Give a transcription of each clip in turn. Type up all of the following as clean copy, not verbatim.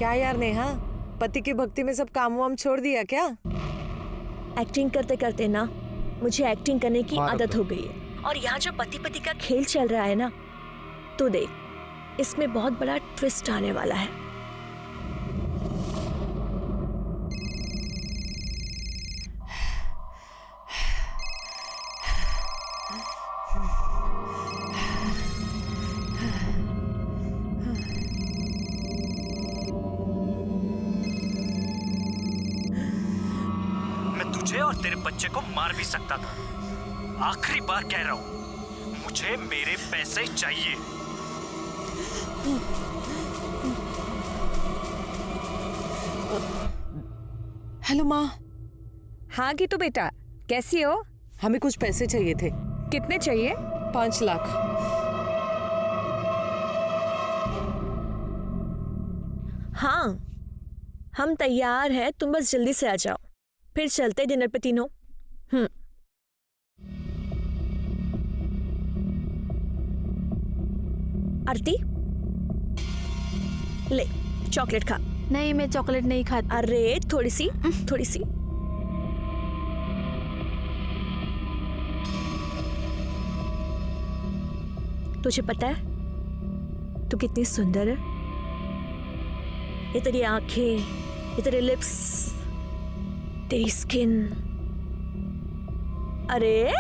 क्या यार नेहा, पति की भक्ति में सब काम वाम छोड़ दिया क्या? एक्टिंग करते करते ना मुझे एक्टिंग करने की आदत हो गई है। और यहाँ जो पति पति का खेल चल रहा है ना, तो देख इसमें बहुत बड़ा ट्विस्ट आने वाला है। तुझे और तेरे बच्चे को मार भी सकता था। आखिरी बार कह रहा हूं, मुझे मेरे पैसे चाहिए। हेलो माँ। हाँ गीतू बेटा, कैसी हो? हमें कुछ पैसे चाहिए थे। कितने चाहिए? 5 लाख। हाँ हम तैयार हैं, तुम बस जल्दी से आ जाओ, फिर चलते डिनर पे तीनों। आरती ले चॉकलेट खा। नहीं मैं चॉकलेट नहीं खाती। अरे थोड़ी सी थोड़ी सी। तुझे पता है तू कितनी सुंदर है? ये तेरी आंखें, ये तेरे लिप्स, तेरी स्किन। अरे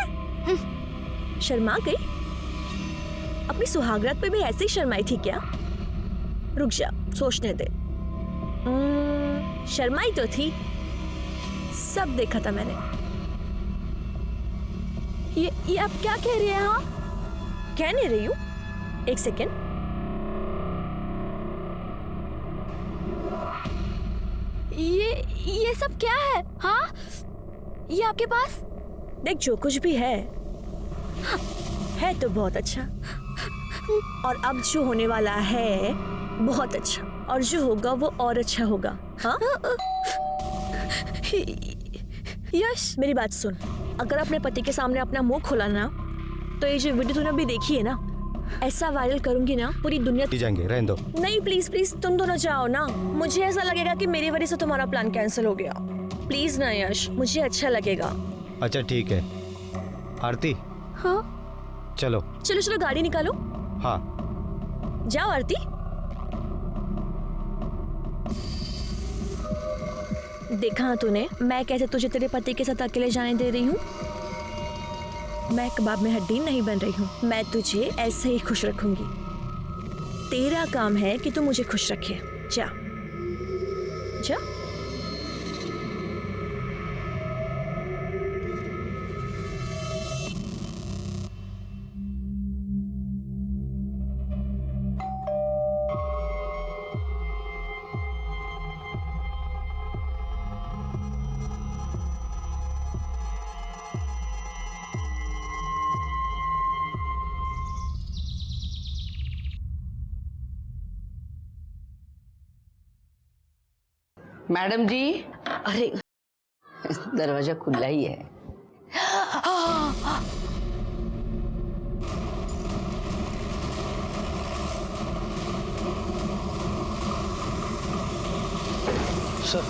शर्मा गई? अपनी सुहागरात पे भी ऐसे ही शर्माई थी क्या? रुक जा, सोचने दे। शर्माई तो थी, सब देखा था मैंने। ये आप क्या कह रही हैं? हाँ कह नहीं रही हूं, एक सेकेंड। ये सब क्या है? हाँ ये आपके पास? देख जो कुछ भी है तो बहुत अच्छा, और अब जो होने वाला है बहुत अच्छा, और जो होगा वो और अच्छा होगा। हाँ यश मेरी बात सुन, अगर अपने पति के सामने अपना मुंह खोला ना, तो ये जो वीडियो तूने अभी देखी है ना, ऐसा वायरल करूंगी ना पूरी दुनिया। जाएंगे, रहने दो। नहीं प्लीज प्लीज तुम दोनों जाओ ना, मुझे ऐसा लगेगा कि मेरी वजह से तुम्हारा प्लान कैंसिल हो गया। प्लीज ना यश, मुझे अच्छा लगेगा। अच्छा ठीक है। आरती हाँ चलो चलो गाड़ी निकालो। हाँ जाओ आरती। देखा तूने, मैं कैसे तुझे तेरे पति के साथ अकेले जाने दे रही हूँ। मैं कबाब में हड्डी नहीं बन रही हूँ, मैं तुझे ऐसे ही खुश रखूंगी। तेरा काम है कि तू मुझे खुश रखे। जा जा। मैडम जी, अरे दरवाजा खुला ही है। सर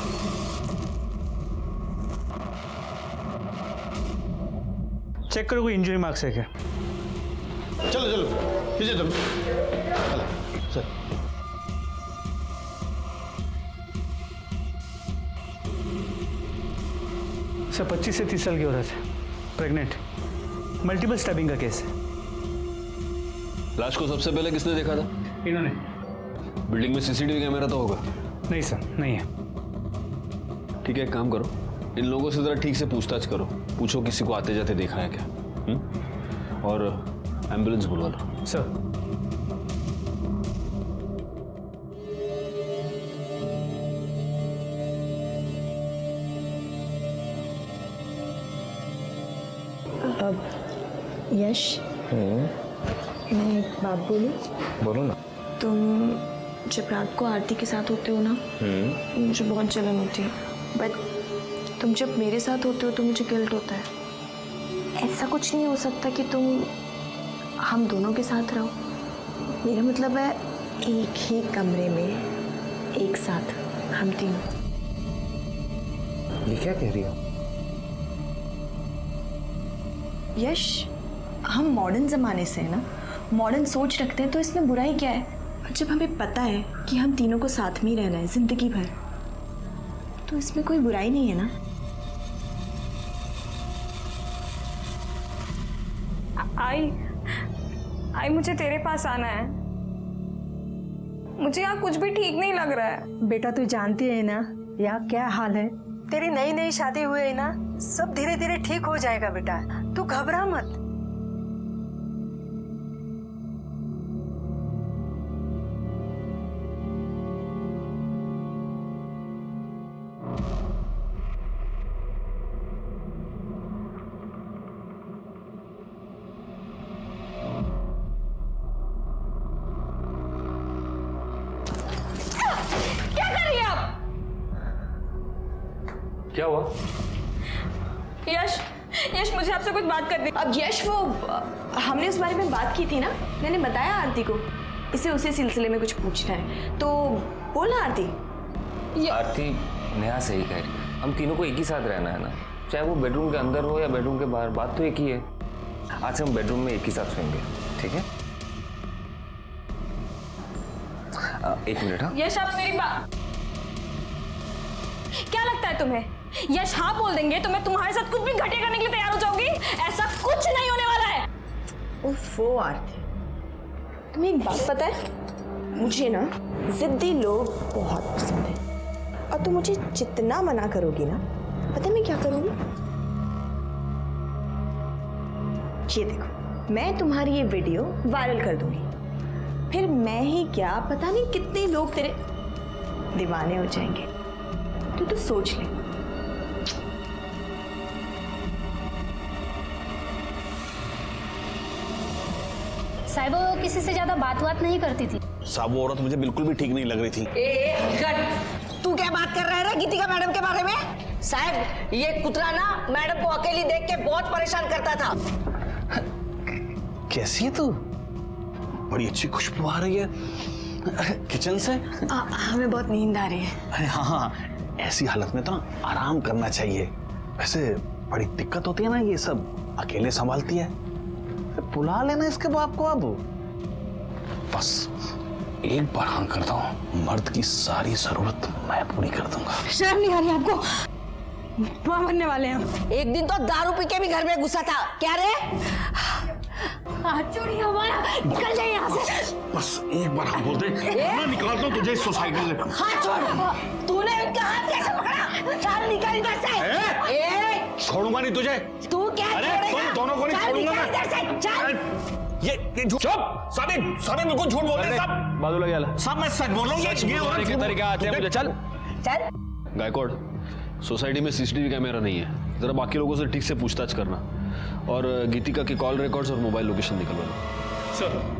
चेक करो कोई इंजरी मार्क्स है क्या? चलो चलो पीछे तुम। चलो सर। सर 25 से 30 साल की औरत है, प्रेग्नेंट, मल्टीपल स्टैबिंग का केस है। लाश को सबसे पहले किसने देखा था? इन्होंने। बिल्डिंग में सीसीटीवी कैमरा तो होगा? नहीं सर, नहीं है। ठीक है, एक काम करो, इन लोगों से जरा ठीक से पूछताछ करो, पूछो किसी को आते जाते देखा है क्या। और एम्बुलेंस बुलवा लो। सर यश, मैं एक बात बोलूं? बोलो ना। तुम जब रात को आरती के साथ होते हो ना, मुझे बहुत जलन होती है, बट तुम जब मेरे साथ होते हो तो मुझे गिल्ट होता है। ऐसा कुछ नहीं हो सकता कि तुम हम दोनों के साथ रहो। मेरा मतलब है एक ही कमरे में एक साथ हम तीनों। ये क्या कह रही हो? यश, हम मॉडर्न ज़माने से हैं ना, मॉडर्न सोच रखते हैं, तो इसमें बुराई क्या है? और जब हमें पता है कि हम तीनों को साथ में ही रहना है ज़िंदगी भर, तो इसमें कोई बुराई नहीं है ना। आई मुझे तेरे पास आना है। मुझे यहाँ कुछ भी ठीक नहीं लग रहा है। बेटा तू जानती है ना यहाँ क्या हाल है। तेरी नई नई शादी हुई है ना, सब धीरे धीरे ठीक हो जाएगा बेटा, तू घबरा मत। क्या हुआ? यश मुझे आपसे कुछ बात करनी। अब यश, वो हमने उस बारे में बात की थी ना, मैंने बताया आरती को, इसे उसी सिलसिले में कुछ पूछना है, तो बोला आरती। आरती नेहा सही कह रही, हम तीनों को एक ही साथ रहना है ना, चाहे वो बेडरूम के अंदर हो या बेडरूम के बाहर, बात तो एक ही है। आज से हम बेडरूम में एक ही साथ सोएंगे, ठीक है? एक मिनट। हाँ यश, आप मेरी बात, क्या लगता है तुम्हें यश हाँ बोल देंगे तो मैं तुम्हारे साथ कुछ भी घटिया करने के लिए तैयार हो जाऊंगी? ऐसा कुछ नहीं होने वाला है। ओफो आरती, तुम्हें एक बात पता है, मुझे ना जिद्दी लोग बहुत पसंद है, और तुम मुझे जितना मना करोगी ना, पता है मैं क्या करूंगी? ये देखो, मैं तुम्हारी ये वीडियो वायरल कर दूंगी, फिर मैं ही क्या पता नहीं कितने लोग तेरे दीवाने हो जाएंगे। तो सोच ले। साहिबा वो किसी से ज्यादा बात नहीं करती थी। साहब वो औरत मुझे बिल्कुल भी ठीक नहीं लग रही थी। तू क्या बात कर रहा है गीतिका मैडम के बारे में? साहब ये कुतरा ना मैडम को अकेली देख के बहुत परेशान करता था। कैसी है तू? बड़ी अच्छी खुशबू आ रही है किचन से। हमें बहुत नींद आ रही है। अरे हाँ, ऐसी हालत में तो आराम करना चाहिए। वैसे बड़ी दिक्कत होती है ना, ये सब अकेले संभालती है, बुला लेना इसके बाप को। अब बस एक बार हाँ करता हूँ, मर्द की सारी जरूरत मैं पूरी कर दूंगा। शर्म नहीं आ रही आपको? वहाँ बनने वाले हैं। एक दिन तो दारू पी के भी घर में घुसा था। क्या रे? चोरी हमारा, निकल जाए यहाँ से। बस एक बार हाँ बोल दे, मैं निकालता हूँ तुझे इस सोसाइटी से। हाथ छोड़। तूने उनका हाथ कैसे पकड़ा? चल निकल इधर से। छोड़ूंगा नहीं तुझे। तू क्या अरे तुम दोनों को नहीं छोड़ूंगा मैं। इधर से चल। ये चुप। साबित बिल्कुल झूठ बोल रहे हैं सब। बाजू लगे आला। सब मैं सच बोल रहा हूँ। ये औरत के तरीके आते हैं मुझे। चल गायकवाड़, सोसाइटी में सीसीटीवी कैमरा नहीं है, जरा बाकी लोगों से ठीक से पूछताछ करना, और गीतिका की कॉल रिकॉर्ड्स और मोबाइल लोकेशन निकलवाना। Sir.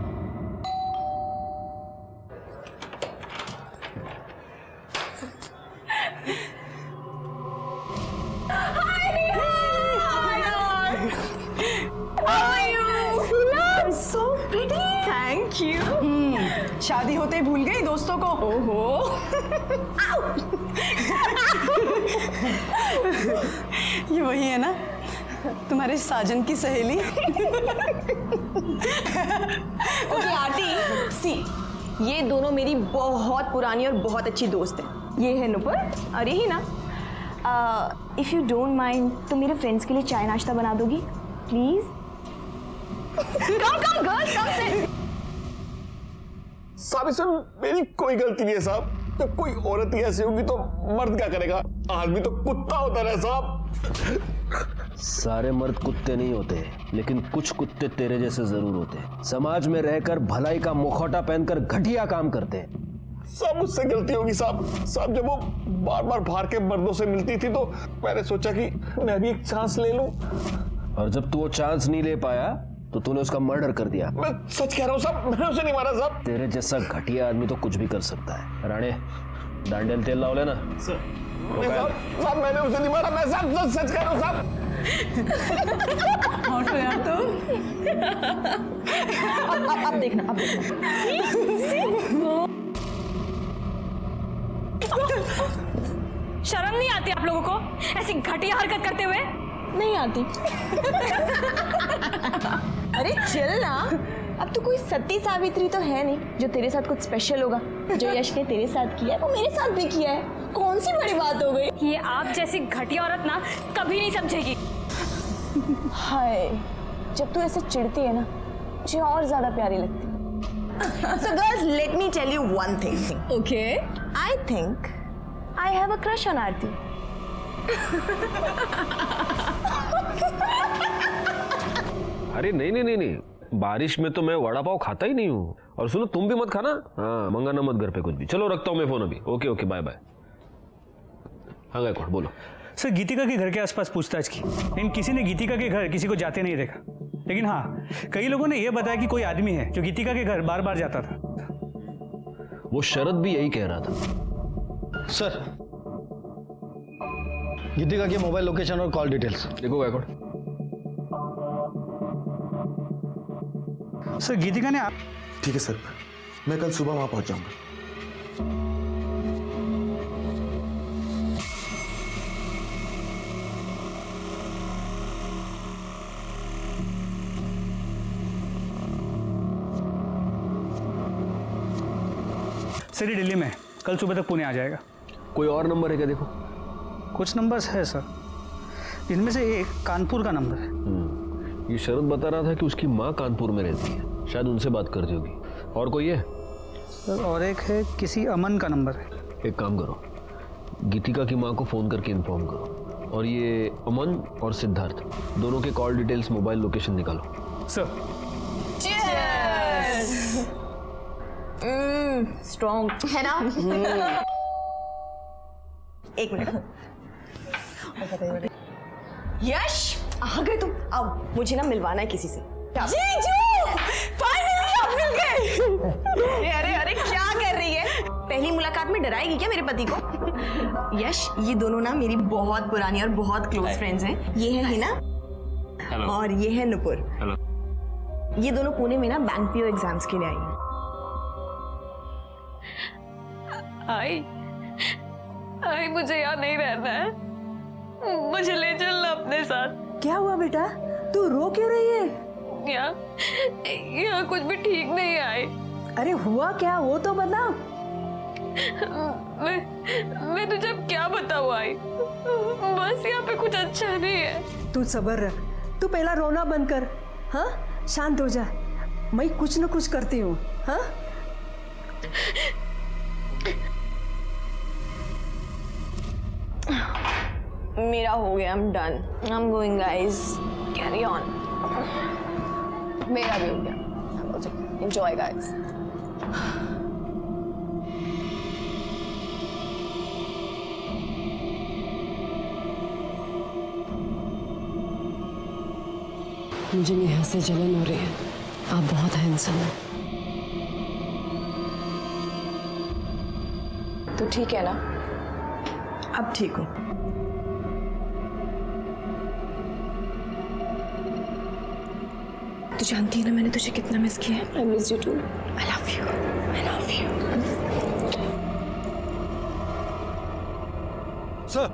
So pretty. Thank you. शादी होते ही भूल गई दोस्तों को। ओहो। ये वही है ना तुम्हारे साजन की सहेली। ओके आरती, सी ये दोनों मेरी बहुत पुरानी और बहुत अच्छी दोस्त हैं। ये है नुपुर और यही ना। इफ यू डोंट माइंड तो मेरे फ्रेंड्स के लिए चाय नाश्ता बना दोगी प्लीज? कम गर्ल्स कम से। साहब इसमें मेरी कोई गलती नहीं है साहब। जब कोई औरत ही ऐसी होगी तो मर्द क्या करेगा? आदमी तो कुत्ता होता है साहब। सारे मर्द कुत्ते नहीं होते, लेकिन कुछ कुत्ते तेरे जैसे जरूर होते हैं। समाज में रहकर भलाई का मुखौटा पहनकर घटिया काम करते हैं। सब मुझसे गलती होगी साहब। साहब जब वो बार बार बाहर के मर्दों से मिलती थी तो मैंने सोचा कि मैं भी एक चांस ले लूं। और जब तू वो चांस नहीं ले पाया तो तूने उसका मर्डर कर दिया। मैं सच कह रहा हूँ साहब, मैंने उसे नहीं मारा साहब। तेरे जैसा घटिया आदमी तो कुछ भी कर सकता है। राणे डांडेल तेल लाओ लेना। साहब मैंने उसे नहीं मारा, मैं साहब सच कह रहा हूँ साहब। और तो यार तो अब देखना शर्म नहीं आती आप लोगों को ऐसी घटिया हरकत करते हुए? नहीं आती। अरे चल ना, अब तो कोई सती सावित्री तो है नहीं जो तेरे साथ कुछ स्पेशल होगा। जो यश ने तेरे साथ किया है वो मेरे साथ भी किया है, कौन सी बड़ी बात हो गई? ये आप जैसी घटिया औरत ना कभी नहीं समझेगी। हाय, जब तू ऐसे चिढ़ती है ना मुझे और ज्यादा प्यारी लगती है। So girls, let me tell you one thing. Okay. I think I have a crush on Aarti. अरे नहीं नहीं नहीं नहीं, बारिश में तो मैं वड़ा पाव खाता ही नहीं हूँ। और सुनो, तुम भी मत खाना। हाँ, मंगाना मत घर पे कुछ भी। चलो रखता हूँ मैं फोन अभी। Okay okay, bye bye. हाँ गायकवाड़ बोलो। सर, गीतिका के घर के आसपास पूछताछ की, लेकिन किसी ने गीतिका के घर किसी को जाते नहीं देखा। लेकिन हाँ, कई लोगों ने यह बताया कि कोई आदमी है जो गीतिका के घर बार बार जाता था। वो शरद भी यही कह रहा था। सर, गीतिका की मोबाइल लोकेशन और कॉल डिटेल्स देखो गायकवाड़। सर, गीतिका ने ठीक है सर, मैं कल सुबह वहां पहुंच जाऊंगा। सर, ये दिल्ली में कल सुबह तक पुणे आ जाएगा। कोई और नंबर है क्या? देखो कुछ नंबर्स है सर, इनमें से एक कानपुर का नंबर है। ये शरद बता रहा था कि उसकी माँ कानपुर में रहती है, शायद उनसे बात करती होगी। और कोई है? सर, और एक है, किसी अमन का नंबर है। एक काम करो, गीतिका की माँ को फोन करके इन्फॉर्म करो, और ये अमन और सिद्धार्थ दोनों के कॉल डिटेल्स, मोबाइल लोकेशन निकालो। सर। स्ट्रॉन्ग है ना? एक मिनट। यश, आ गए तुम? आओ, मुझे ना मिलवाना है किसी से। जीजू, फाइनली आप मिल गए। अरे अरे, क्या कर रही है? पहली मुलाकात में डराएगी क्या मेरे पति को? यश, ये दोनों ना मेरी बहुत पुरानी और बहुत क्लोज फ्रेंड्स हैं। ये है हिना और ये है नुपुर। हेलो। ये दोनों पुणे में ना बैंक पीओ एग्जाम्स के लिए आई हैं। आई, मुझे यहाँ नहीं रहना है, मुझे ले चलना अपने साथ। क्या हुआ बेटा, तू रो क्यों रही है? यहाँ कुछ भी ठीक नहीं आई। अरे हुआ क्या, वो तो बता। मैं तुझे अब क्या बताऊँ आई, बस यहाँ पे कुछ अच्छा नहीं है। तू सब्र रख, तू पहला रोना बंद कर। हाँ, शांत हो जा, मैं कुछ न कुछ करती हूँ। हाँ, मेरा हो गया, I'm done. I'm going guys. Carry on. मेरा भी हो गया। Enjoy guys. मुझे नेहा से जलन हो रही है, आप बहुत हैंडसम हैं। तो ठीक है ना? अब ठीक हो? तू जानती है ना मैंने तुझे कितना मिस किया है। I miss you too. I love you. I love you. Sir,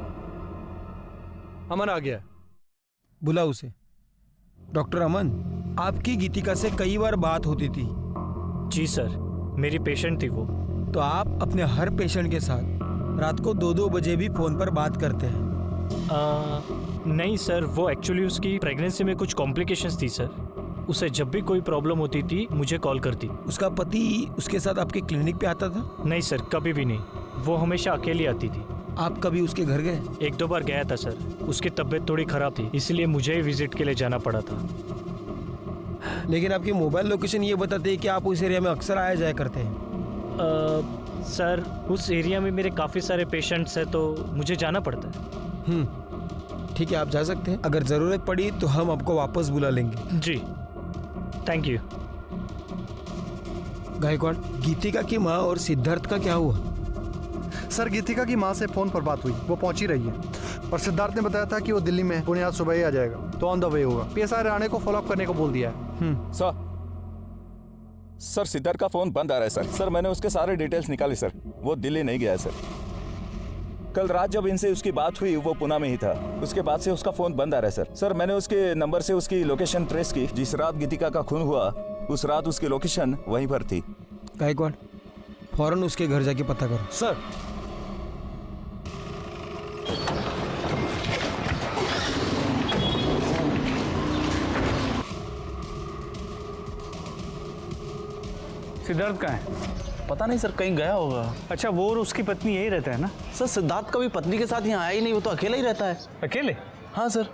Aman आ गया, बुला उसे। डॉक्टर अमन, आपकी गीतिका से कई बार बात होती थी। जी सर, मेरी पेशेंट थी वो। तो आप अपने हर पेशेंट के साथ रात को 2-2 बजे भी फोन पर बात करते हैं? नहीं सर, वो एक्चुअली उसकी प्रेगनेंसी में कुछ कॉम्प्लिकेशंस थी सर। उसे जब भी कोई प्रॉब्लम होती थी मुझे कॉल करती। उसका पति उसके साथ आपके क्लिनिक पे आता था? नहीं सर, कभी भी नहीं, वो हमेशा अकेली आती थी। आप कभी उसके घर गए? 1-2 बार गया था सर, उसकी तबीयत थोड़ी खराब थी, इसलिए मुझे ही विजिट के लिए जाना पड़ा था। लेकिन आपकी मोबाइल लोकेशन ये बताती है कि आप उस एरिया में अक्सर आया जाया करते हैं। सर, उस एरिया में मेरे काफ़ी सारे पेशेंट्स हैं, तो मुझे जाना पड़ता है। ठीक है, आप जा सकते हैं। अगर ज़रूरत पड़ी तो हम आपको वापस बुला लेंगे। जी, थैंक यू। गायकवाड़, गीतिका की माँ और सिद्धार्थ का क्या हुआ? सर, गीतिका की माँ से फोन पर बात हुई, वो पहुंची रही है, और सिद्धार्थ ने बताया था कि वो दिल्ली में पुणे आज सुबह ही आ जाएगा, तो ऑन द वे होगा। पीएसआई राणे को फॉलोअप करने को बोल दिया है। सर, सिद्धार्थ का फोन बंद आ रहा है सर। मैंने उसके सारे डिटेल्स निकाले सर, वो दिल्ली नहीं गया है सर। कल रात जब इनसे उसकी बात हुई वो पुणे में ही था। उसके बाद से उसका फोन बंद आ रहा है सर। सर मैंने उसके नंबर से उसकी लोकेशन ट्रेस की। जिस रात गीतिका का खून हुआ उस रात उसकी लोकेशन वहीं पर थी। गायकवाड़ फौरन उसके घर जाके पता करो। सर सिद्धार्थ कहाँ है? पता नहीं सर, कहीं गया होगा। अच्छा, वो और उसकी पत्नी यही रहता है ना? सर सिद्धार्थ कभी पत्नी के साथ यहाँ आया ही नहीं, वो तो अकेला ही रहता है। अकेले? हाँ सर।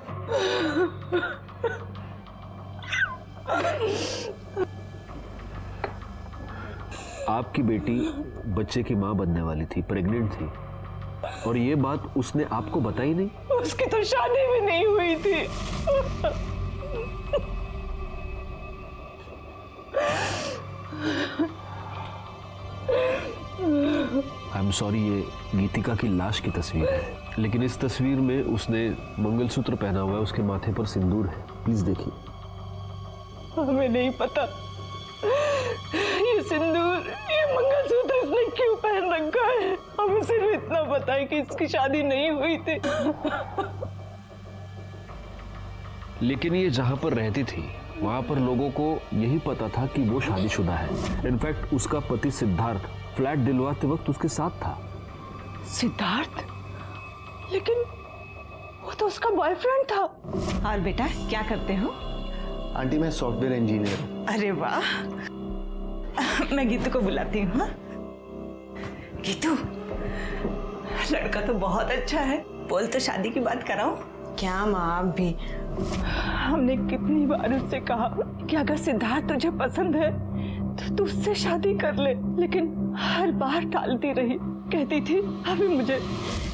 आपकी बेटी बच्चे की माँ बनने वाली थी, प्रेग्नेंट थी, और ये बात उसने आपको बताई नहीं? उसकी तो शादी भी नहीं हुई थी। आई एम सॉरी, ये गीतिका की लाश की तस्वीर है, लेकिन इस तस्वीर में उसने मंगलसूत्र पहना हुआ है, उसके माथे पर सिंदूर है। प्लीज देखिए। हमें नहीं पता ये सिंदूर, ये मंगलसूत्र इसने क्यों पहन रखा है। हमें सिर्फ इतना पता है कि इसकी शादी नहीं हुई थी। लेकिन ये जहां पर रहती थी वहां पर लोगों को यही पता था कि वो शादीशुदा है। इनफैक्ट उसका पति सिद्धार्थ फ्लैट दिलवाते वक्त उसके साथ था। सिद्धार्थ? लेकिन वो तो उसका बॉयफ्रेंड था। और बेटा क्या करते हो? आंटी मैं सॉफ्टवेयर इंजीनियर हूँ। अरे वाह, मैं गीतू को बुलाती हूँ। हाँ? गीतू, लड़का तो बहुत अच्छा है, बोल तो शादी की बात कराऊं? क्या माँ, आप भी? हमने कितनी बार उससे कहा कि अगर सिद्धार्थ तुझे पसंद है तो तू उससे शादी कर ले, लेकिन हर बार टालती रही। कहती थी अभी मुझे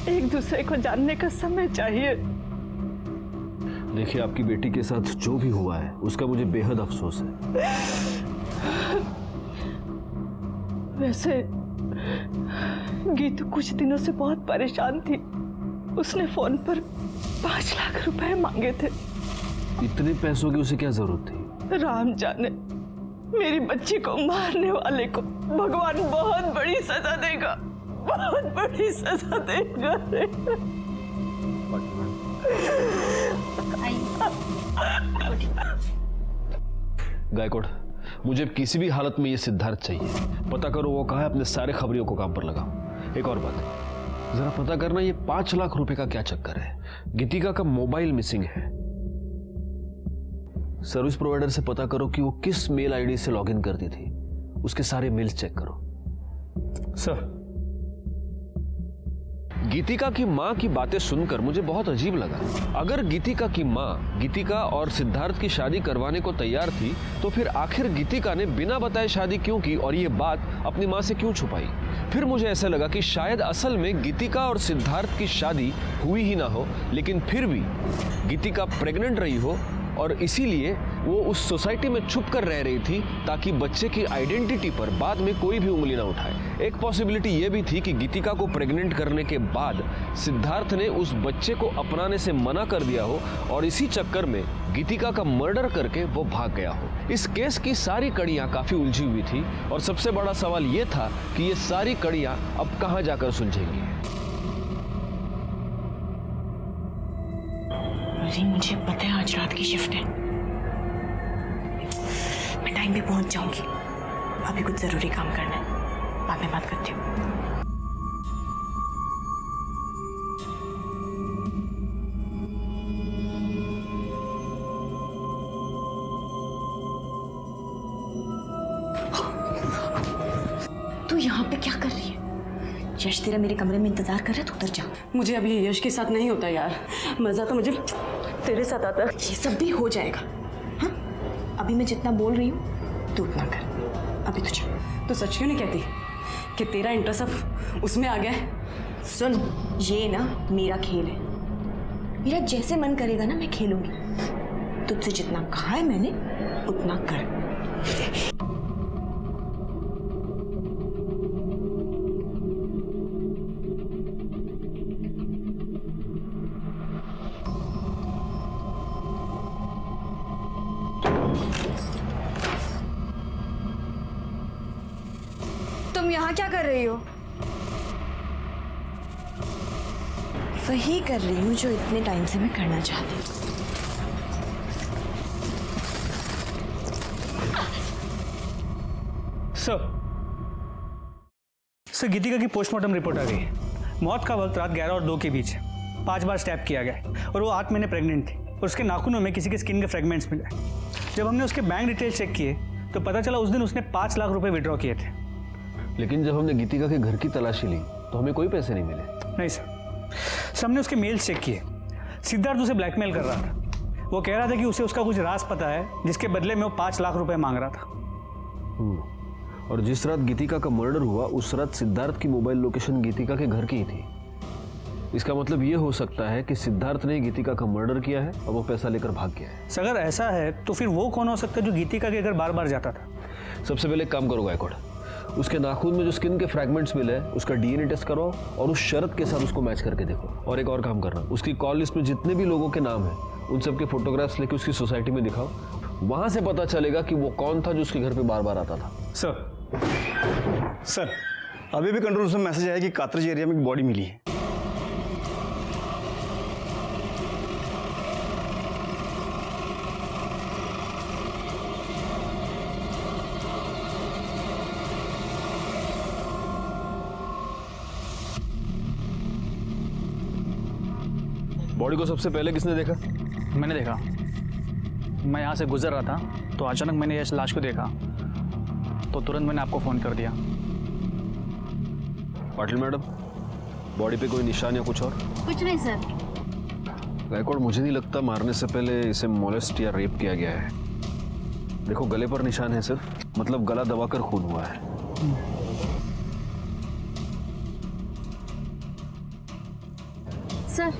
एक दूसरे को जानने का समय चाहिए। देखिए, आपकी बेटी के साथ जो भी हुआ है उसका मुझे बेहद अफसोस है। वैसे गीतू कुछ दिनों से बहुत परेशान थी। उसने फोन पर 5 लाख रुपए मांगे थे। इतने पैसों की उसे क्या जरूरत थी? राम जाने, मेरी बच्ची को मारने वाले को भगवान बहुत बड़ी सजा देगा, बहुत बड़ी सजा देगा। गायकवाड़, मुझे किसी भी हालत में ये सिद्धार्थ चाहिए। पता करो वो कहाँ है, अपने सारे खबरियों को काम पर लगाओ। एक और बात, जरा पता करना ये 5 लाख रुपए का क्या चक्कर है। गीतिका का मोबाइल मिसिंग है। सर्विस प्रोवाइडर से पता करो कि वो किस मेल आईडी से लॉगिन करती थी। उसके सारे मेल्स चेक करो। सर, गीतिका की माँ की बातें सुनकर मुझे बहुत अजीब लगा। अगर गीतिका की माँ गीतिका और सिद्धार्थ की शादी करवाने को तैयार थी तो फिर आखिर गीतिका ने बिना बताए शादी क्यों की और ये बात अपनी माँ से क्यों छुपाई? फिर मुझे ऐसा लगा कि शायद असल में गीतिका और सिद्धार्थ की शादी हुई ही ना हो, लेकिन फिर भी गीतिका प्रेग्नेंट रही हो और इसीलिए वो उस सोसाइटी में छुप कर रह रही थी ताकि बच्चे की आइडेंटिटी पर बाद में कोई भी उंगली ना उठाए। एक पॉसिबिलिटी ये भी थी कि गीतिका को प्रेग्नेंट करने के बाद सिद्धार्थ ने उस बच्चे को अपनाने से मना कर दिया हो और इसी चक्कर में गीतिका का मर्डर करके वो भाग गया हो। इस केस की सारी कड़ियां काफी उलझी हुई थी और सबसे बड़ा सवाल ये था कि ये सारी कड़ियां अब कहां जाकर सुलझेंगी। अरे मुझे पता है आज रात की शिफ्ट है, मैं टाइम पे पहुंच जाऊंगी। अभी कुछ जरूरी काम करना है, बाद में बात करती हूँ। तू यहाँ पे क्या कर रही है? यश तेरा मेरे कमरे में इंतजार कर रहा है, तू उधर जा। मुझे अभी यश के साथ नहीं होता यार, मजा तो मुझे तेरे साथ आता है। ये सब भी हो जाएगा। हाँ, अभी मैं जितना बोल रही हूँ तू उतना कर। अभी तुझे तो सच क्यों नहीं कहती कि तेरा इंटरेस्ट अब उसमें आ गया है? सुन, ये ना मेरा खेल है, मेरा जैसे मन करेगा ना मैं खेलूंगी। तुझसे जितना कहा है मैंने उतना कर। तुम यहाँ क्या कर रही हो? वही कर रही हूँ जो इतने टाइम से मैं करना चाहती हूँ। सर गीतिका की पोस्टमार्टम रिपोर्ट आ गई है। मौत का वक्त रात 11 और 2 के बीच है। 5 बार स्टैब किया गया है और वो 8 महीने प्रेग्नेंट थी और उसके नाखूनों में किसी के स्किन के फ्रेगमेंट्स मिले। जब हमने उसके बैंक डिटेल्स चेक किए तो पता चला उस दिन उसने 5 लाख रुपए विड्रॉ किए थे। लेकिन जब हमने गीतिका के घर की तलाशी ली तो हमें कोई पैसे नहीं मिले। नहीं सर, हमने उसके मेल्स चेक किए। सिद्धार्थ उसे ब्लैकमेल कर रहा था। वो कह रहा था कि उसे उसका कुछ राज पता है जिसके बदले में वो 5 लाख रुपए मांग रहा था। और जिस रात गीतिका का मर्डर हुआ उस रात सिद्धार्थ की मोबाइल लोकेशन गीतिका के घर की ही थी। इसका मतलब ये हो सकता है कि सिद्धार्थ ने गीतिका का मर्डर किया है और वो पैसा लेकर भाग गया है। अगर ऐसा है तो फिर वो कौन हो सकता है जो गीतिका के घर बार बार जाता था? सबसे पहले एक काम करो गायकवाड़, उसके नाखून में जो स्किन के फ्रैगमेंट्स मिले हैं उसका डीएनए टेस्ट करवाओ और उस शर्त के साथ उसको मैच करके देखो। और एक और काम करना, उसकी कॉल लिस्ट में जितने भी लोगों के नाम हैं उन सबके फोटोग्राफ्स लेके उसकी सोसाइटी में दिखाओ। वहां से पता चलेगा कि वो कौन था जो उसके घर पे बार बार आता था। सर अभी भी कंट्रोल रूम से मैसेज आया कि कातरज एरिया में एक बॉडी मिली है। बॉडी को सबसे पहले किसने देखा? मैंने देखा। मैं यहाँ से गुजर रहा था तो अचानक मैंने इस लाश को देखा तो तुरंत मैंने आपको फोन कर दिया। पाटिल मैडम, बॉडी पे कोई निशान या कुछ और? कुछ नहीं सर। गायकवाड़, मुझे नहीं लगता मारने से पहले इसे मोलेस्ट या रेप किया गया है। देखो गले पर निशान है सिर्फ, मतलब गला दबाकर खून हुआ है। सर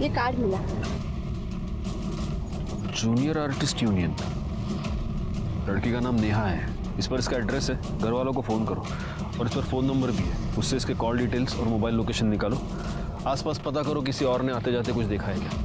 ये कार्ड मिला। Junior artist union. लड़की का नाम नेहा है। इस पर इसका एड्रेस है। घर वालों को फ़ोन करो और इस पर फ़ोन नंबर भी है। उससे इसके कॉल डिटेल्स और मोबाइल लोकेशन निकालो। आसपास पता करो किसी और ने आते जाते कुछ देखा है क्या।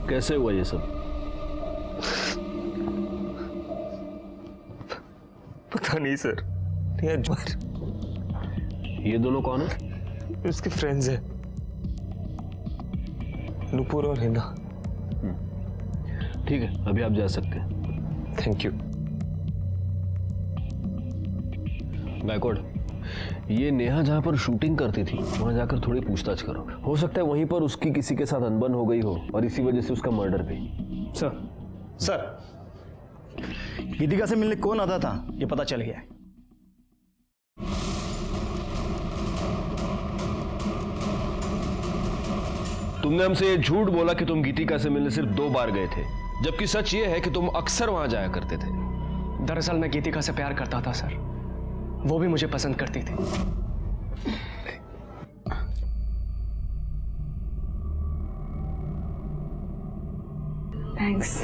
कैसे हुआ ये सब? पता नहीं सर। ये दोनों कौन है? उसके फ्रेंड्स हैं, नुपुर और हिना। ठीक है, अभी आप जा सकते हैं। Thank you. गायकवाड़, ये नेहा जहाँ पर शूटिंग करती थी वहाँ जाकर थोड़ी पूछताछ करो। हो सकता है वहीं पर उसकी किसी के साथ अनबन हो गई हो और इसी वजह से उसका मर्डर भी। सर गीतिका से मिलने कौन आता था ये पता चल गया है। तुमने हमसे ये झूठ बोला कि तुम गीतिका से मिलने सिर्फ 2 बार गए थे, जबकि सच ये है कि तुम अक्सर वहां जाया करते थे। दरअसल मैं गीतिका से प्यार करता था सर, वो भी मुझे पसंद करती थी। थैंक्स।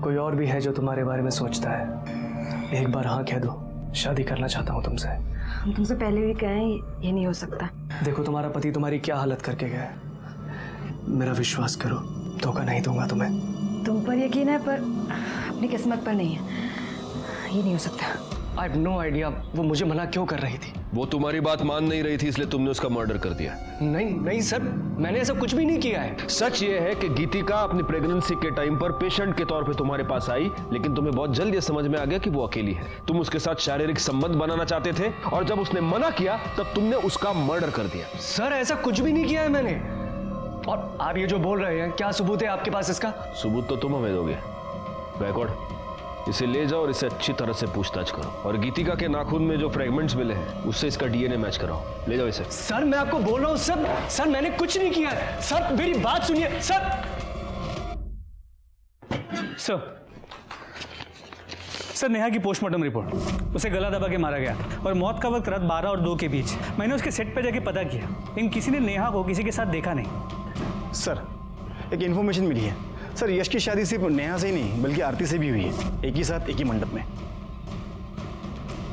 कोई और भी है जो तुम्हारे बारे में सोचता है? एक बार हाँ कह दो, शादी करना चाहता हूँ तुमसे। हम तुमसे पहले भी कहें ये नहीं हो सकता। देखो तुम्हारा पति तुम्हारी क्या हालत करके गया है, मेरा विश्वास करो, धोखा नहीं दूंगा तुम्हें। तुम पर यकीन है पर अपनी किस्मत पर नहीं है। ये नहीं हो सकता। आई हैव नो आइडिया वो मुझे मना क्यों कर रही थी। वो तुम्हारी बात मान नहीं रही थी इसलिए तुमने उसका मर्डर कर दिया। नहीं सर, मैंने ऐसा कुछ भी नहीं किया है। सच ये है कि गीतिका अपनी प्रेगनेंसी के टाइम पर पेशेंट के तौर पे तुम्हारे पास आई, लेकिन तुम्हें बहुत जल्द ये समझ में आ गया कि वो अकेली है। तुम उसके साथ शारीरिक संबंध बनाना चाहते थे और जब उसने मना किया तब तुमने उसका मर्डर कर दिया। सर ऐसा कुछ भी नहीं किया है मैंने। और आप ये जो बोल रहे हैं, क्या सबूत है आपके पास इसका? सबूत तो तुम हमें दोगे। गायकवाड़, इसे ले जाओ और इसे अच्छी तरह से पूछताछ करो और गीतिका के नाखून में जो फ्रेगमेंट्स मिले हैं उससे इसका डीएनए मैच कराओ। ले जाओ इसे। सर मैं आपको बोल रहा हूँ सर मैंने कुछ नहीं किया है। सर मेरी बात सुनिए सर नेहा की पोस्टमार्टम रिपोर्ट, उसे गला दबा के मारा गया और मौत का वक्त रात 12 और 2 के बीच। मैंने उसके सेट पे जाके पता किया, लेकिन किसी ने नेहा को किसी के साथ देखा नहीं। सर एक इन्फॉर्मेशन मिली है सर, यश की शादी सिर्फ नेहा से ही नहीं बल्कि आरती से भी हुई है, एक ही साथ एक ही मंडप में।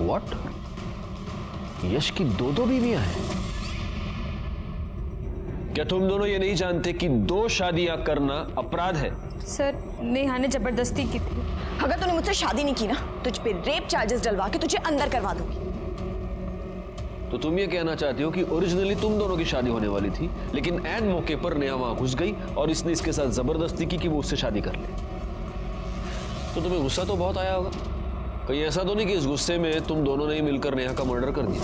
व्हाट? यश की दो बीवियां हैं? क्या तुम दोनों ये नहीं जानते कि 2 शादियां करना अपराध है? सर नेहा ने जबरदस्ती की थी। अगर तूने मुझसे शादी नहीं की ना, तुझ पे रेप चार्जेस डलवा के तुझे अंदर करवा दूंगी। तो तुम ये कहना चाहती हो कि ओरिजिनली तुम दोनों की शादी होने वाली थी, लेकिन ऐन मौके पर नेहा वहां घुस गई और इसने इसके साथ जबरदस्ती की कि वो उससे शादी कर ले। तो तुम्हें गुस्सा तो बहुत आया होगा। कहीं ऐसा तो नहीं कि इस गुस्से में तुम दोनों ने ही मिलकर नेहा का मर्डर कर दिया?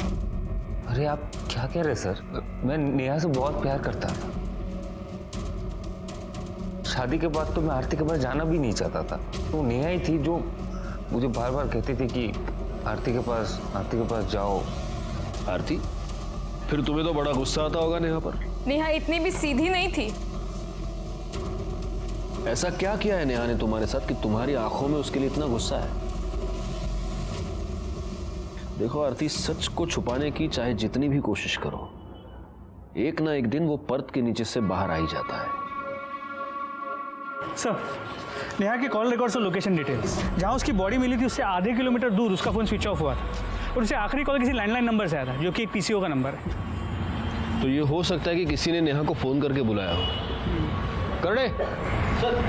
अरे आप क्या कह रहे सर? मैं नेहा से बहुत प्यार करता था। शादी के बाद तो मैं आरती के पास जाना भी नहीं चाहता था। तो नेहा ही थी जो मुझे बार बार कहती थी कि आरती के पास जाओ। आरती, फिर तुम्हें तो बड़ा गुस्सा आता होगा नेहा पर। नेहा इतनी भी सीधी नहीं थी। ऐसा क्या किया है नेहा ने तुम्हारे साथ कि तुम्हारी आंखों में उसके लिए इतना गुस्सा है? देखो आरती, सच को छुपाने की चाहे जितनी भी कोशिश करो, एक ना एक दिन वो पर्द के नीचे से बाहर आ ही जाता है। सर नेहा के कॉल रिकॉर्ड्स और लोकेशन डिटेल्स, जहां उसकी बॉडी मिली थी उससे आधे किलोमीटर दूर उसका फोन स्विच ऑफ हुआ था और उसे आखिरी कॉल किसी लैंडलाइन नंबर से आया था, जो कि एक पीसीओ का नंबर है। तो ये हो सकता है कि किसी ने नेहा को फोन करके बुलाया हो। करड़े सर,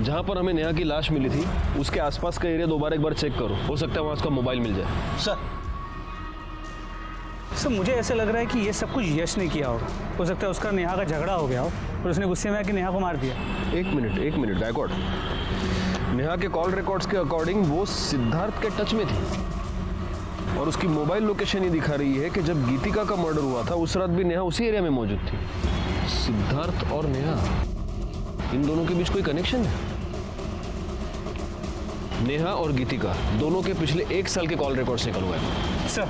जहां पर हमें नेहा की लाश मिली थी उसके आसपास का एरिया दोबारा एक बार चेक करो, हो सकता है वहां उसका मोबाइल मिल जाए। सर मुझे ऐसा लग रहा है कि ये सब कुछ यश ने किया होगा। हो सकता है उसका नेहा का झगड़ा हो गया हो और उसने गुस्से में आके नेहा को मार दिया। एक मिनट गायकवाड़, नेहा के कॉल रिकॉर्ड्स के अकॉर्डिंग वो सिद्धार्थ के टच में थी और उसकी मोबाइल लोकेशन ये दिखा रही है कि जब गीतिका का मर्डर हुआ था उस रात भी नेहा उसी एरिया में मौजूद थी। सिद्धार्थ और नेहा, इन दोनों के बीच कोई कनेक्शन है? नेहा और गीतिका दोनों के पिछले 1 साल के कॉल रिकॉर्ड्स निकलवाए सर।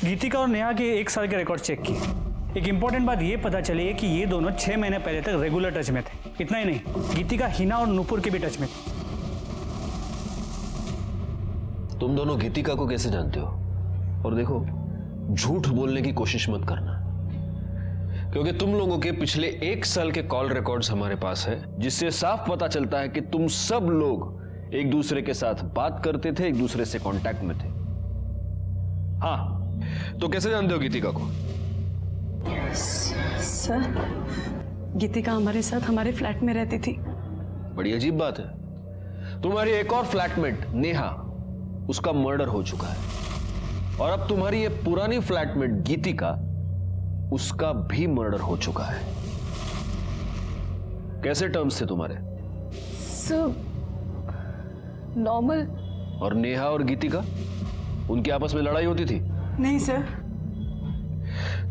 गीतिका और नेहा के 1 साल के रिकॉर्ड चेक किए। एक इंपॉर्टेंट बात ये पता चली है कि ये दोनों 6 महीने पहले तक रेगुलर टच में थे। इतना ही नहीं, गीतिका हिना और नूपुर के भी टच में थी। तुम दोनों गीतिका को कैसे जानते हो? और देखो, झूठ बोलने की कोशिश मत करना, क्योंकि तुम लोगों के पिछले 1 साल के कॉल रिकॉर्ड्स हमारे पास है, जिससे साफ पता चलता है कि तुम सब लोग एक दूसरे के साथ बात करते थे, एक दूसरे से कांटेक्ट में थे। हाँ, तो कैसे जानते हो गीतिका को? सर गीतिका हमारे साथ हमारे फ्लैट में रहती थी। बड़ी अजीब बात है। तुम्हारी एक और फ्लैटमेट नेहा, उसका मर्डर हो चुका है और अब तुम्हारी ये पुरानी फ्लैटमेट गीतिका, उसका भी मर्डर हो चुका है। कैसे टर्म्स थे तुम्हारे? Sir normal. और नेहा और गीतिका, उनकी आपस में लड़ाई होती थी? नहीं सर।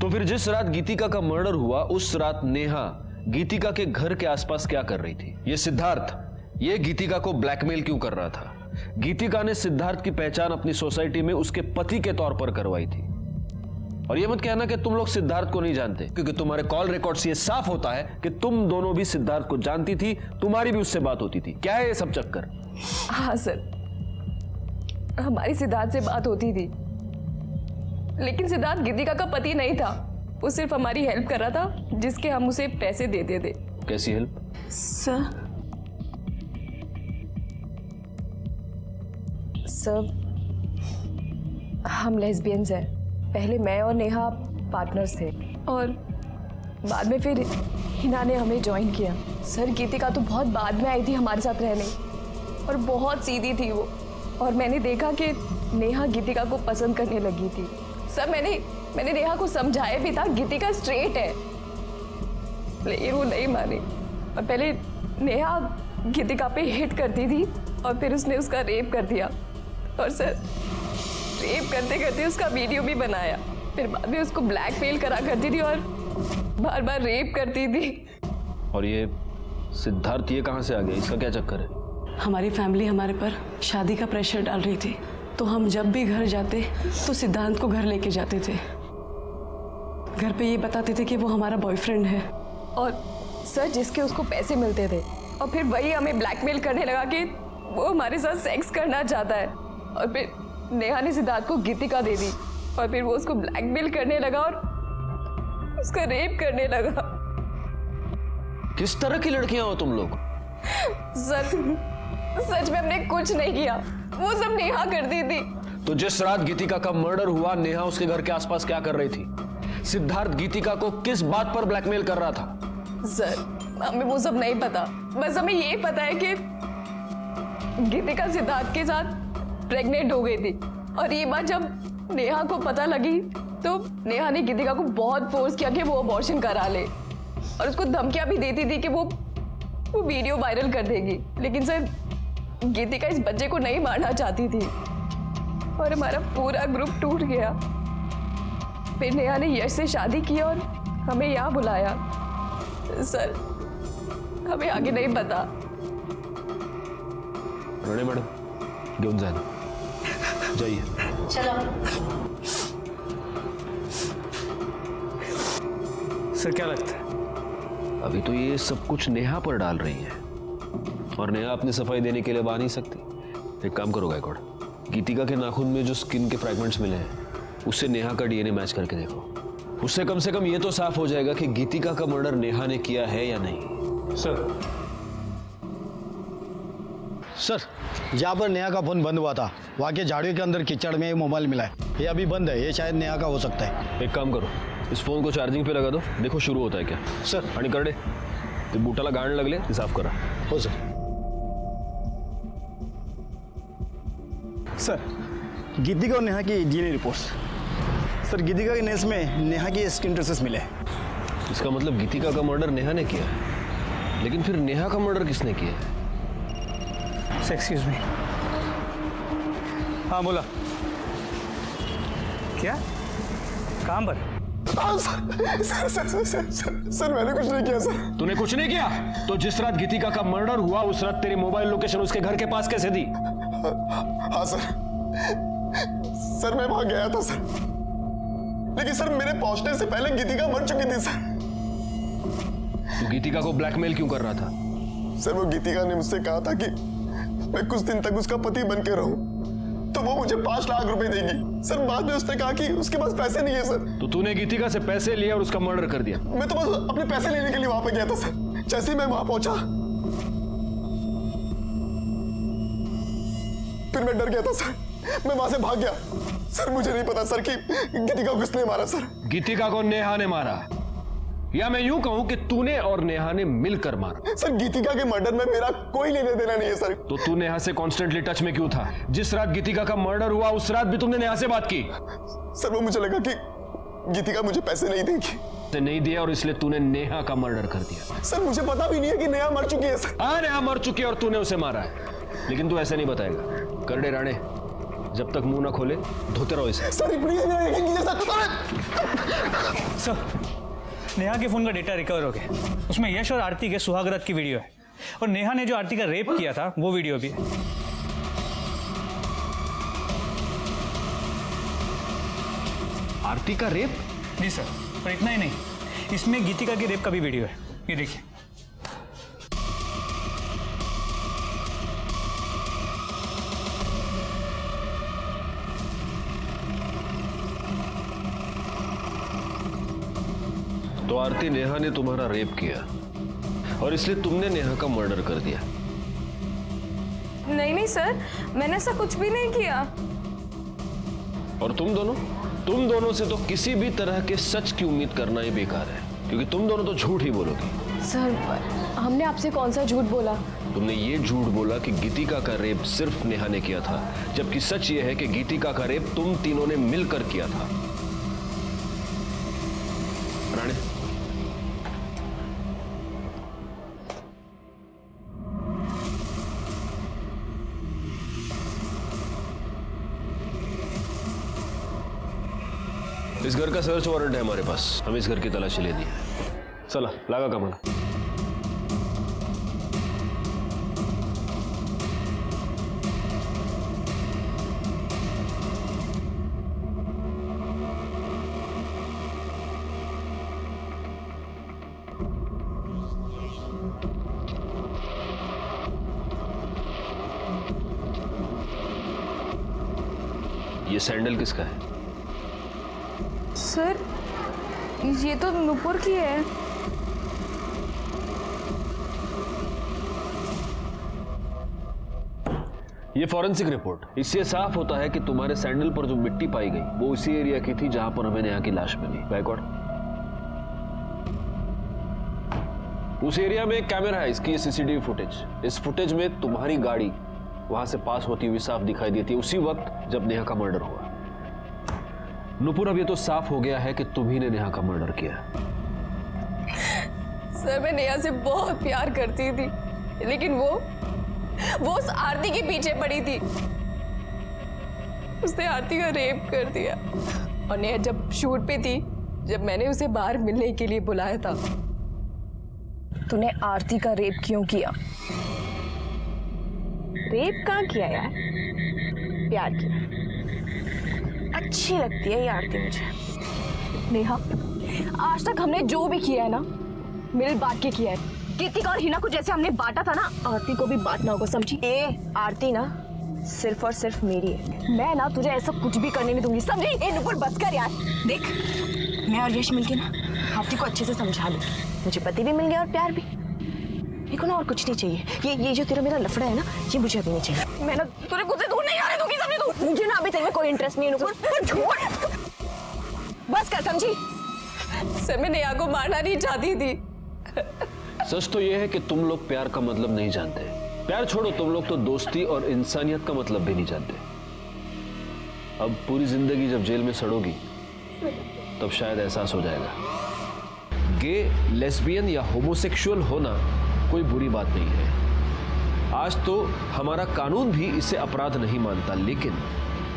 तो फिर जिस रात गीतिका का मर्डर हुआ उस रात नेहा गीतिका के घर के आसपास क्या कर रही थी? ये सिद्धार्थ, ये गीतिका को ब्लैकमेल क्यों कर रहा था? गीतिका ने सिद्धार्थ की पहचान अपनी सोसाइटी में उसके पति के तौर पर करवाई थी। और ये मत कहना कि तुम लोग सिद्धार्थ को नहीं जानते, क्योंकि तुम्हारे कॉल रिकॉर्ड से ये साफ होता है कि तुम दोनों भी सिद्धार्थ को जानती थी, तुम्हारी भी उससे बात होती थी। क्या है ये सब चक्कर? हाँ सर, हमारी सिद्धार्थ से बात होती थी, लेकिन सिद्धार्थ गीतिका का पति नहीं था। वो सिर्फ हमारी हेल्प कर रहा था, जिसके हम उसे पैसे देते थे। कैसी हेल्प? सर हम लेस्बियंस हैं। पहले मैं और नेहा पार्टनर्स थे और बाद में फिर हिना ने हमें ज्वाइन किया। सर गीतिका तो बहुत बाद में आई थी हमारे साथ रहने और बहुत सीधी थी वो, और मैंने देखा कि नेहा गीतिका को पसंद करने लगी थी। सर मैंने नेहा को समझाया भी था गीतिका स्ट्रेट है, लेकिन वो नहीं मानी। और पहले नेहा गीतिका पे हिट करती थी और फिर उसने उसका रेप कर दिया, और सर रेप करते करते उसका वीडियो भी बनाया। फिर बाद में उसको ब्लैकमेल करा करती थी और बार बार रेप करती थी। और ये सिद्धार्थ ये कहाँ से आ गया? इसका क्या चक्कर है? हमारी फैमिली हमारे पर शादी का प्रेशर डाल रही थी, तो हम जब भी घर जाते तो सिद्धांत को घर लेके जाते थे। घर पे ये बताते थे कि वो हमारा बॉयफ्रेंड है। और सर जिसके उसको पैसे मिलते थे, और फिर वही हमें ब्लैकमेल करने लगा कि वो हमारे साथ सेक्स करना चाहता है। और फिर नेहा ने सिद्धार्थ को गीतिका दे दी, और फिर वो उसको ब्लैकमेल करने लगा और उसका रेप करने लगा। किस तरह की लड़कियां हो तुम लोग? सच में हमने कुछ नहीं किया, वो सब नेहा करती थी। तो जिस रात गीतिका का मर्डर हुआ, नेहा उसके घर के आसपास क्या कर रही थी? सिद्धार्थ गीतिका को किस बात पर ब्लैकमेल कर रहा था? सर हमें वो सब नहीं पता, बस हमें ये पता है कि गीतिका सिद्धार्थ के साथ प्रेग्नेंट हो गई थी। और ये बात जब नेहा को पता लगी तो नेहा ने गीतिका को बहुत फोर्स किया कि वो अबॉर्शन करा ले, और उसको धमकियां भी देती थी कि वो वीडियो वायरल कर देगी। लेकिन सर गीतिका इस बच्चे को नहीं मारना चाहती थी, और हमारा पूरा ग्रुप टूट गया। फिर नेहा ने यश से शादी की और हमें यहाँ बुलाया। सर हमें आगे नहीं पता। राणे मैडम घेऊन जाना, जाइए। चलो। सर क्या लगता है? अभी तो ये सब कुछ नेहा पर डाल रही है, और नेहा अपनी सफाई देने के लिए आ नहीं सकती। एक काम करो गायकवाड़, गीतिका के नाखून में जो स्किन के फ्रैगमेंट्स मिले हैं उससे नेहा का डीएनए मैच करके देखो। उससे कम से कम ये तो साफ हो जाएगा कि गीतिका का मर्डर नेहा ने किया है या नहीं। सर जहाँ पर नेहा का फोन बंद हुआ था वहाँ के झाड़ियों के अंदर कीचड़ में मोबाइल मिला है, ये अभी बंद है, ये शायद नेहा का हो सकता है। एक काम करो, इस फोन को चार्जिंग पे लगा दो, देखो शुरू होता है क्या। सर आणि करडे ते बुटाला गाण लागले ते साफ करा। हो सर। सर गीतिका और नेहा की डीएनए रिपोर्ट्स। सर गीतिका के नेस में नेहा की स्किन ट्रेसेस मिले। इसका मतलब गीतिका का मर्डर नेहा ने किया है, लेकिन फिर नेहा का मर्डर किसने किया है? Excuse me. हाँ बोला। क्या? कहाँ पर? सर मैंने कुछ नहीं किया सर। तूने कुछ नहीं किया? तो जिस रात गीतिका का मर्डर हुआ उस रात तेरी मोबाइल लोकेशन उसके घर के पास कैसे थी? हाँ सर मैं वहां गया था सर, लेकिन सर मेरे पहुंचने से पहले गीतिका मर चुकी थी सर। तू गीतिका को ब्लैकमेल क्यों कर रहा था? सर वो गीतिका ने मुझसे कहा था कि मैं कुछ दिन तक उसका पति बन के रहूं, तो वो मुझे 5 लाख रुपए देगी। सर बाद में उसने कहा कि उसके पास पैसे नहीं है सर। तो तूने गीतिका से पैसे लिए और उसका मर्डर कर दिया? मैं तो बस अपने पैसे लेने के लिए वहां पे गया था सर। जैसे ही मैं वहां पहुंचा फिर मैं डर गया था सर, मैं वहां से भाग गया। सर मुझे नहीं पता सर कि गीतिका को किसने मारा सर। गीतिका को नेहा ने मारा, या मैं यूं कहूं कि तूने और नेहा ने मिलकर मारा। सर गीतिका के मर्डर में मेरा कोई लेने देना नहीं है सर। तो तू नेहा से कॉन्स्टेंटली टच में क्यों था? जिस रात गीतिका का मर्डर हुआ उस रात भी तुमने नेहा से बात की? सर वो मुझे लगा कि गीतिका मुझे पैसे नहीं देगी। नहीं दिया और इसलिए तूने नेहा का मर्डर कर दिया। सर मुझे पता भी नहीं है कि नेहा मर चुकी है सर। हाँ नेहा मर चुकी है और तूने उसे मारा है, लेकिन तू ऐसे नहीं बताएगा। करडे राणे जब तक मुंह ना खोले धोते रहो इसे। सर प्लीज मेरा यकीन कीजिए सर। नेहा के फोन का डेटा रिकवर हो गया, उसमें यश और आरती के सुहागरात की वीडियो है, और नेहा ने जो आरती का रेप किया था वो वीडियो भी है। आरती का रेप? जी सर, और इतना ही नहीं, इसमें गीतिका के रेप का भी वीडियो है, ये देखिए। तो आरती नेहा ने तुम्हारा रेप किया और इसलिए तुमने नेहा का मर्डर कर दिया? नहीं सर, मैंने ऐसा कुछ भी नहीं किया। और तुम दोनों से तो किसी भी तरह के सच की उम्मीद करना ही बेकार है, क्योंकि तुम दोनों तो झूठ ही बोलोगी। सर हमने आपसे कौन सा झूठ बोला? तुमने ये झूठ बोला कि गीतिका का रेप सिर्फ नेहा ने किया था, जबकि सच ये है कि गीतिका का रेप तुम तीनों ने मिलकर किया था। राणे इस घर का सर्च वारंट है हमारे पास, हमें इस घर की तलाशी लेनी है। चला लगा कमल। ये सैंडल किसका है? सर ये तो नुपुर की है। ये फॉरेंसिक रिपोर्ट, इससे साफ होता है कि तुम्हारे सैंडल पर जो मिट्टी पाई गई वो उसी एरिया की थी जहां पर हमें नेहा की लाश मिली। बैकवर्ड उस एरिया में एक कैमरा है, इसकी सीसीटीवी फुटेज। इस फुटेज में तुम्हारी गाड़ी वहां से पास होती हुई साफ दिखाई देती है उसी वक्त जब नेहा का मर्डर हुआ। नुपुर, अब ये तो साफ हो गया है कि तुम्ही ने नेहा का मर्डर किया। सर मैं नेहा से बहुत प्यार करती थी, लेकिन वो उस आरती के पीछे पड़ी थी। उसने आरती का रेप कर दिया। और नेहा जब शूट पे थी, जब मैंने उसे बाहर मिलने के लिए बुलाया था, तूने आरती का रेप क्यों किया? रेप कहाँ किया यार, प्यार किया। अच्छी लगती है ये आरती मुझे। नेहा, आज तक हमने जो भी किया है ना, मिल बांट के किया है। कीर्तिका और हिना को जैसे हमने बांटा था ना, आरती को भी बांटना होगा, समझी? आरती ना सिर्फ और सिर्फ मेरी है। मैं ना तुझे ऐसा कुछ भी करने नहीं दूंगी, समझी? नुपुर बस कर यार। देख, मैं और यश मिलके ना आरती को अच्छे से समझा लूंगी। मुझे पति भी मिल गया और प्यार भी। देखो ना, और कुछ नहीं चाहिए। ये जो तेरा मेरा लफड़ा है ना, ये मुझे अभी नहीं चाहिए। मैं ना तुझे खुद से दूर नहीं आने दूंगी, समझी तू? मुझे ना अभी तेरे में कोई इंटरेस्ट नहीं है नुपुर, पर छोड़। बस कर, समझी? सर मैं नेहा को मारना नहीं चाहती थी। सच तो यह है कि तुम लोग प्यार का मतलब नहीं जानते। प्यार छोड़ो, तुम लोग तो दोस्ती और इंसानियत का मतलब भी नहीं जानते। अब पूरी जिंदगी जब जेल में सड़ोगी तब शायद एहसास हो जाएगा। गे, लेस्बियन या होमोसेक्सुअल होना कोई बुरी बात नहीं है। आज तो हमारा कानून भी इसे अपराध नहीं मानता, लेकिन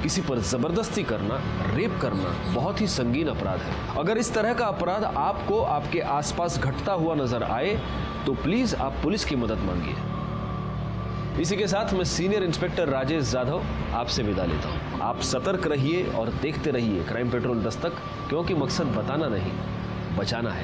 किसी पर जबरदस्ती करना, रेप करना बहुत ही संगीन अपराध है। अगर इस तरह का अपराध आपको आपके आसपास घटता हुआ नजर आए तो प्लीज आप पुलिस की मदद मांगिए। इसी के साथ मैं सीनियर इंस्पेक्टर राजेश जाधव आपसे विदा लेता हूं। आप सतर्क रहिए और देखते रहिए क्राइम पेट्रोल दस्तक, क्योंकि मकसद बताना नहीं, बचाना है।